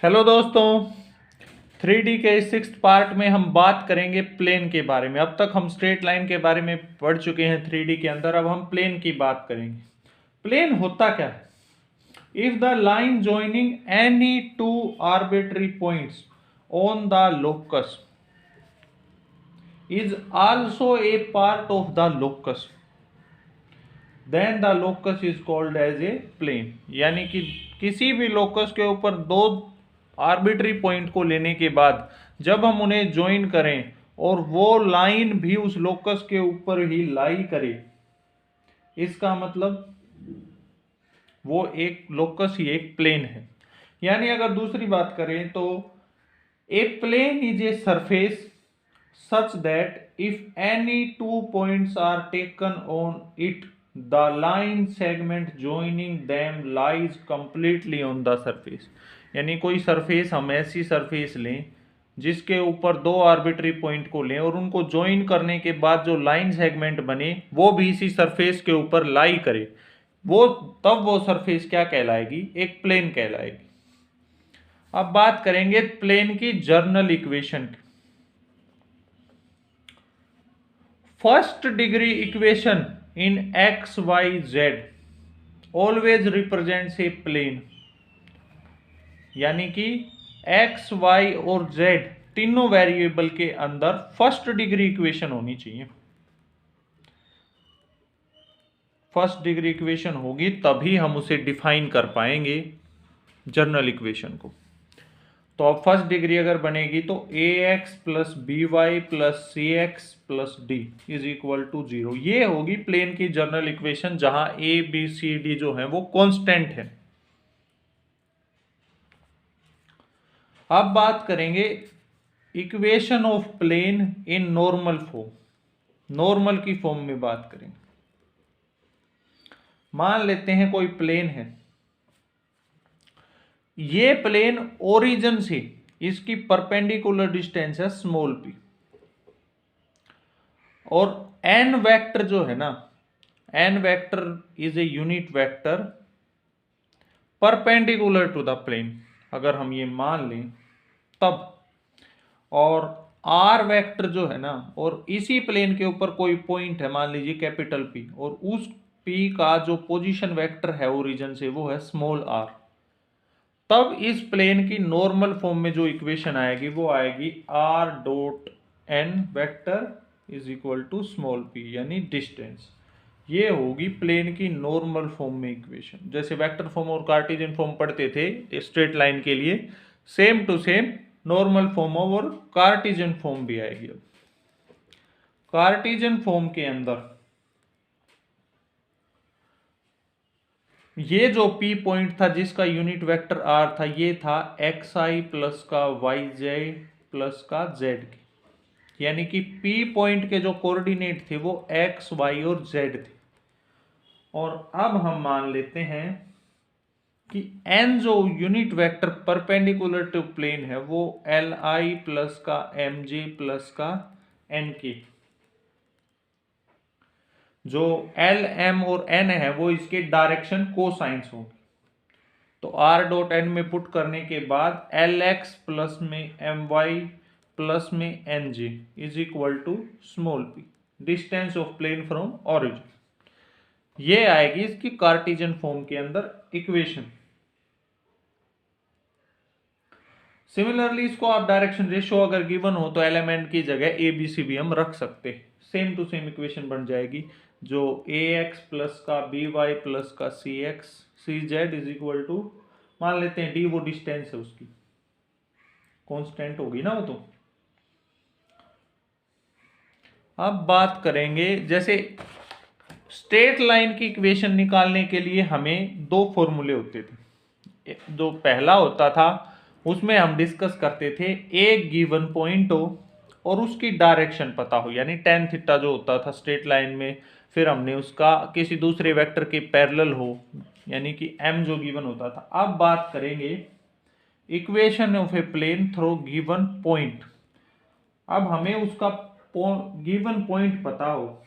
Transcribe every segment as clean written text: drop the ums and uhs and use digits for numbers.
Hello दोस्तों, 3D के six part में हम बात करेंगे प्लेन के बारे में। अब तक हम स्ट्रेट लाइन के बारे में पढ़ चुके हैं 3D के अंदर। अब हम प्लेन की बात करेंगे। प्लेन होता क्या है? If the line joining any two arbitrary points on the locus is also a part of the locus, then the locus is called as a plane. यानी कि किसी भी लोकस के ऊपर दो आर्बिट्री पॉइंट को लेने के बाद जब हम उन्हें ज्वाइन करें और वो लाइन भी उस लोकस के ऊपर ही लाई करे, इसका मतलब वो एक लोकस ही एक प्लेन है। यानी अगर दूसरी बात करें तो a plane is a surface such that if any two points are taken on it, the line segment joining them lies completely on the surface। यानी कोई सरफेस, हम ऐसी सरफेस लें जिसके ऊपर दो आर्बिट्री पॉइंट को लें और उनको ज्वाइन करने के बाद जो लाइन सेगमेंट बने वो भी इसी सरफेस के ऊपर लाई करे, तब वो सरफेस क्या कहलाएगी? एक प्लेन कहलाएगी। अब बात करेंगे प्लेन की जर्नल इक्वेशन की। First degree equation in x y z always represents a plane. यानी कि एक्स वाई और जेड तीनों वेरिएबल के अंदर फर्स्ट डिग्री इक्वेशन होनी चाहिए। फर्स्ट डिग्री इक्वेशन होगी तभी हम उसे डिफाइन कर पाएंगे, जर्नल इक्वेशन को। तो अब फर्स्ट डिग्री अगर बनेगी तो a x plus b y plus c x plus d is equal to 0। ये होगी प्लेन की जर्नल इक्वेशन, जहां ए बी सी डी जो है वो कांस्टेंट है। अब बात करेंगे equation of plane in normal form. Normal की फॉर्म में बात करेंगे। मान लेते हैं कोई प्लेन है, ये प्लेन ओरिजिन से इसकी परपेंडिकुलर डिस्टेंस है स्मॉल पी, और एन वेक्टर जो है ना, n vector is a unit vector perpendicular to the plane, अगर हम ये मान लें तब। और आर वेक्टर जो है ना, और इसी प्लेन के ऊपर कोई पॉइंट है, मान लीजिए कैपिटल पी, और उस पी का जो पोजीशन वेक्टर है ओरिजिन से वो है स्मॉल आर, तब इस प्लेन की नॉर्मल फॉर्म में जो इक्वेशन आएगी वो आएगी r dot n vector is equal to small p, यानी डिस्टेंस। ये होगी प्लेन की नॉर्मल फॉर्म में इक्वेशन। जैसे वेक्टर फॉर्म और कार्टेशियन फॉर्म पढ़ते थे स्ट्रेट लाइन के लिए, same to same normal form और कार्टेशियन फॉर्म भी आएगी। अब कार्टेशियन फॉर्म के अंदर ये जो P पॉइंट था जिसका यूनिट वेक्टर R था, ये था xi प्लस का yj प्लस का z की। यानी कि P पॉइंट के जो कोऑर्डिनेट थे वो x, y और z थे। और अब हम मान लेते हैं कि n जो unit vector perpendicular to plane है वो li प्लस का mj प्लस का nk, जो एल एम और एन है वो इसके डायरेक्शन कोसाइंस होंगे। तो आर डॉट एन में पुट करने के बाद एल एक्स प्लस में एम वाई प्लस में n j is equal to small p, distance of plane from origin. ये आएगी इसकी कार्टेशियन फॉर्म के अंदर इक्वेशन। सिमिलरली इसको आप डायरेक्शन रेशियो अगर गिवन हो तो एलिमेंट की जगह ए बी सी भी हम रख सकते हैं। सेम टू सेम इक्वेशन बन जाएगी, जो ए एक्स प्लस का बी वाई प्लस का c x c z is equal to, मान लेते हैं डी वो डिस्टेंस है उसकी, कांस्टेंट होगी ना वो। तो अब बात करेंगे, जैसे स्ट्रेट लाइन की इक्वेशन निकालने के लिए हमें दो फॉर्मूले होते थे। जो पहला होता था उसमें हम डिस्कस करते थे एक गिवन पॉइंट हो और उसकी डायरेक्शन पता हो, यानी tan थीटा जो होता था स्ट्रेट लाइन में, फिर हमने उसका किसी दूसरे वेक्टर के पैरेलल हो, यानी कि m जो गिवन होता था। अब बात करेंगे equation of a plane through given point. अब हमें उसका गिवन पॉइंट पता हो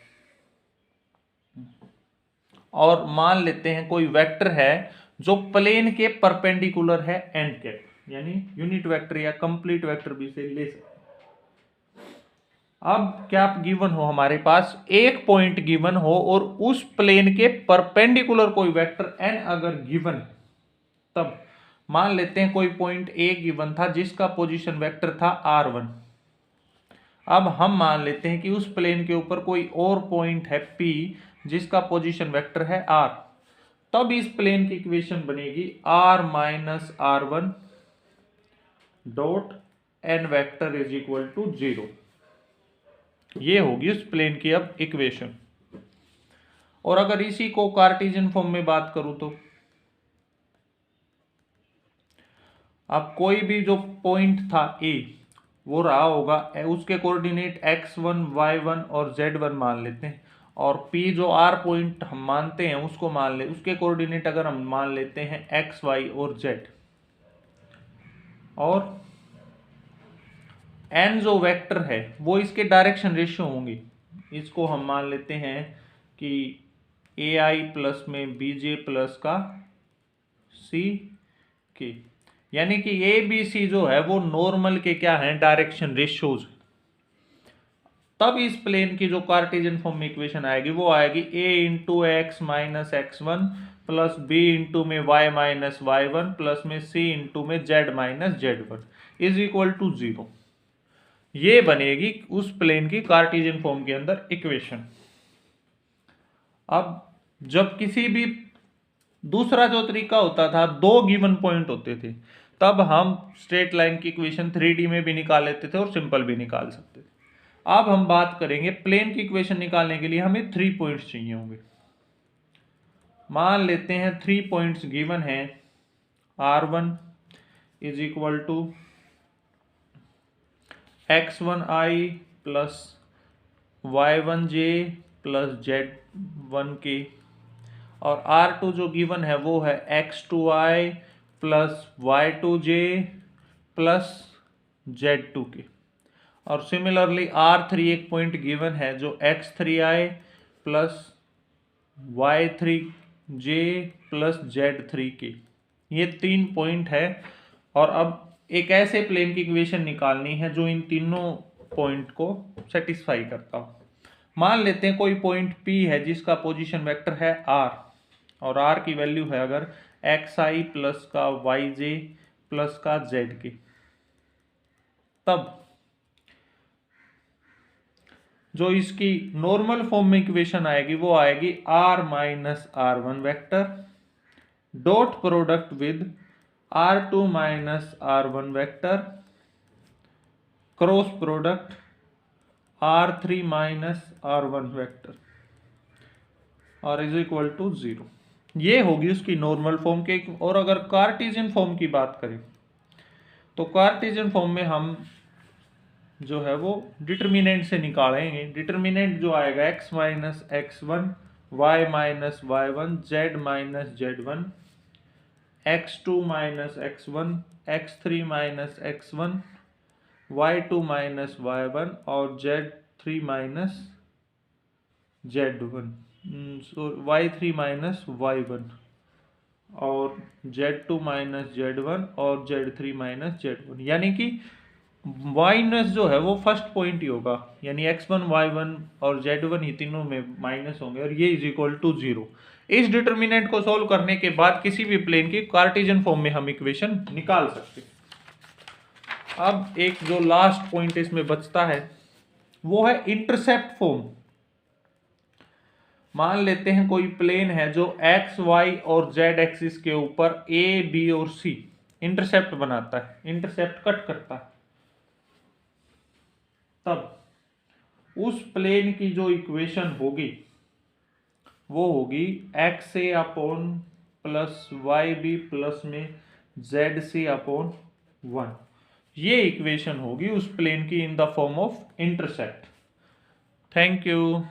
और मान लेते हैं कोई वेक्टर है जो प्लेन के परपेंडिकुलर है n कैप। यानी यूनिट वेक्टर या कंप्लीट वेक्टर भी से ले सकते हैं। अब क्या गिवन हो, हमारे पास एक पॉइंट गिवन हो और उस प्लेन के परपेंडिकुलर कोई वेक्टर n अगर गिवन, तब मान लेते हैं कोई पॉइंट A गिवन था जिसका पोजीशन वेक्टर था r1। अब हम मान लेते हैं कि उस प्लेन के ऊपर कोई और पॉइंट है P जिसका पोजीशन वेक्टर है r। तब इस प्लेन की इक्वेशन बनेगी r minus r1 dot n vector is equal to 0। ये होगी उस प्लेन की अब इक्वेशन। और अगर इसी को कार्टेशियन फॉर्म में बात करूं तो अब कोई भी जो पॉइंट था A वो रहा होगा, उसके कोऑर्डिनेट x1 y1 और z1 मान लेते हैं, और P जो R पॉइंट हम मानते हैं उसको मान ले, उसके कोऑर्डिनेट अगर हम मान लेते हैं x y और z, और n जो वेक्टर है वो इसके डायरेक्शन रेशियो होंगे। इसको हम मान लेते हैं कि ai प्लस में bj प्लस का ck, यानी कि ए बी सी जो है वो नॉर्मल के क्या है, डायरेक्शन रेशियोज। तब इस प्लेन की जो कार्टेशियन फॉर्म में इक्वेशन आएगी वो आएगी a into x minus x1 plus b into में y माइनस y1 प्लस में c इंटू में z minus z1 is equal to 0। ये बनेगी उस प्लेन की कार्टेशियन फॉर्म के अंदर इक्वेशन। अब जब किसी भी दूसरा जो तरीका होता था, दो गिवन पॉइंट होते थे, तब हम स्ट्रेट लाइन की इक्वेशन 3D में भी निकाल लेते थे और सिंपल भी निकाल सकते थे। अब हम बात करेंगे प्लेन की इक्वेशन निकालने के लिए हमें 3 पॉइंट्स चाहिए होंगे। मान लेते हैं 3 पॉइंट्स गिवन है, r1 is equal to x1i plus y1j plus z1k, और r2 जो गिवन है वो है x2i plus y2j plus z2k, और सिमिलरली r3 एक पॉइंट गिवन है जो x3i plus y3j plus z3k। ये 3 पॉइंट है, और अब एक ऐसे प्लेन की इक्वेशन निकालनी है जो इन तीनों पॉइंट को सेटिस्फाई करता हो। मान लेते हैं कोई पॉइंट P है जिसका पोजीशन वेक्टर है r, और r की वैल्यू है अगर xi प्लस का yj प्लस का zk। तब जो इसकी नॉर्मल फॉर्म में इक्वेशन आएगी वो आएगी r minus r1 vector dot product with r2 minus r1 vector cross product r3 minus r1 vector, और इज इक्वल टू 0। ये होगी उसकी नॉर्मल फॉर्म के। और अगर कार्टेशियन फॉर्म की बात करें तो कार्टेशियन फॉर्म में हम जो है वो डिटर्मिनेंट से निकालेंगे। डिटर्मिनेंट जो आएगा x minus x1 y minus y1 z minus z1 x2 minus x1 x3 minus x1 y2 minus y1 और z3 minus z1 y3 minus y1 और z2 माइनस z1 और z3 माइनस z1, यानी कि minus जो है वो first point ही होगा, यानी x1 y1 और z1 ही तीनों में माइनस होंगे, और ये इज इक्वल टू 0। इस डिटर्मिनेंट को सॉल्व करने के बाद किसी भी प्लेन की कार्टेशियन फॉर्म में हम इक्वेशन निकाल सकते हैं। अब एक जो लास्ट पॉइंट इसमें बचता है वो है इंटरसेप्ट फॉर्म। मान लेते हैं कोई प्लेन है जो x, y और z एक्सिस के ऊपर a, b और c इंटरसेप्ट बनाता है, इंटरसेप्ट कट करता है। तब उस प्लेन की जो इक्वेशन होगी वो होगी x a upon plus y b plus में जेड सी अपॉन 1। ये इक्वेशन होगी उस प्लेन की in the form of intercept. Thank you.